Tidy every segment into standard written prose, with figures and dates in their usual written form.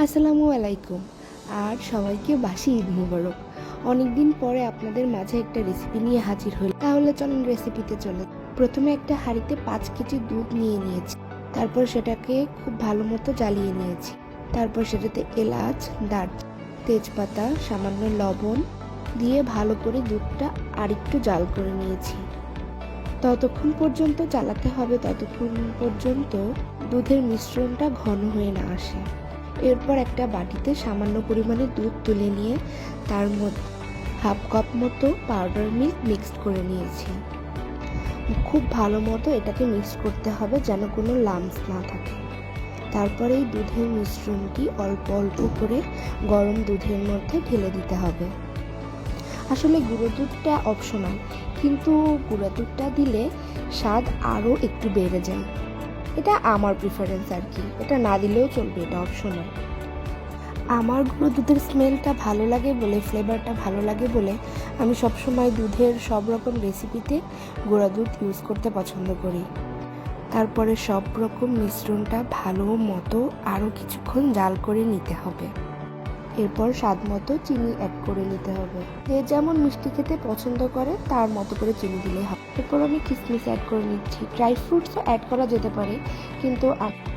আসসালামু আলাইকুম আর সবাইকে বাসি ঈদ মুবারক। অনেকদিন পরে আপনাদের মাঝে একটা রেসিপি নিয়ে হাজির হই। তাহলে চলুন রেসিপিতে চলে। প্রথমে একটা হাঁড়িতে 5 কেজি দুধ নিয়ে নিয়েছি। তারপর সেটাকে খুব ভালো মতো জ্বালিয়ে নিয়েছি। তারপর সেটাতে এলাচ, দারচিনি, তেজপাতা, সামান্য লবণ দিয়ে ভালো করে দুধটা আরেকটু জাল করে নিয়েছি। ততক্ষণ পর্যন্ত জ্বালাতে হবে ততক্ষণ পর্যন্ত দুধের মিশ্রণটা ঘন হয়ে না আসে। এরপর একটা বাটিতে সামান্য পরিমাণে দুধ তুলে নিয়ে তার মধ্যে হাফ কাপ মতো পাউডার মিল্ক মিক্সড করে নিয়েছি। খুব ভালো মতো এটাকে মিক্স করতে হবে যেন কোনো লাম্পস না থাকে। তারপরে এই দুধের মিশ্রণটি অল্প অল্প করে গরম দুধের মধ্যে ঢেলে দিতে হবে। আসলে গুঁড়ো দুধটা অপশনাল, কিন্তু গুঁড়ো দুধটা দিলে স্বাদ আরও একটু বেড়ে যায়। এটা আমার প্রিফারেন্স আর কি, এটা না দিলেও চলবে, এটা অপশনাল। আমার গুঁড়ো দুধের স্মেলটা ভালো লাগে বলে, ফ্লেভারটা ভালো লাগে বলে আমি সবসময় দুধের সব রকম রেসিপিতে গুঁড়া দুধ ইউজ করতে পছন্দ করি। তারপরে সব রকম মিশ্রণটা ভালো মতো আরও কিছুক্ষণ জাল করে নিতে হবে। এরপর স্বাদ মতো চিনি অ্যাড করে নিতে হবে। যে যেমন মিষ্টি খেতে পছন্দ করে তার মতো করে চিনি দিলেই হবে। এরপর আমি কিশমিশ অ্যাড করে নিচ্ছি। ড্রাই ফ্রুটসও অ্যাড করা যেতে পারে, কিন্তু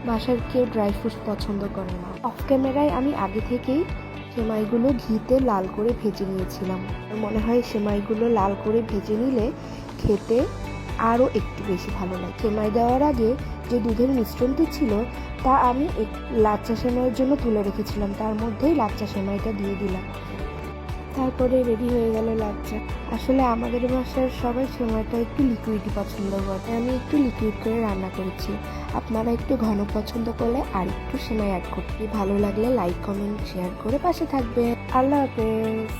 বাসার কেউ ড্রাই ফ্রুটস পছন্দ করে না। অফ ক্যামেরায় আমি আগে থেকেই সেমাইগুলো ঘিতে লাল করে ভেজে নিয়েছিলাম। মনে হয় সেমাইগুলো লাল করে ভেজে নিলে খেতে আরও একটু বেশি ভালো লাগে। সেমাই দেওয়ার আগে যে দুধের মিশ্রণটি ছিল তা আমি লাচ্চা সেমাইয়ের জন্য তুলে রেখেছিলাম, তার মধ্যেই লাচ্চা সেমাইটা দিয়ে দিলাম। তারপরে রেডি হয়ে গেল লাচ্চা। আসলে আমাদের বাসার সবাই সেমাইটা একটু লিকুইডই পছন্দ করে, আমি একটু লিকুইড করে রান্না করেছি। আপনারা একটু ঘন পছন্দ করলে আর একটু সেমাই অ্যাড করতে। ভালো লাগলে লাইক, কমেন্ট, শেয়ার করে পাশে থাকবেন। আল্লাহ হাফেজ।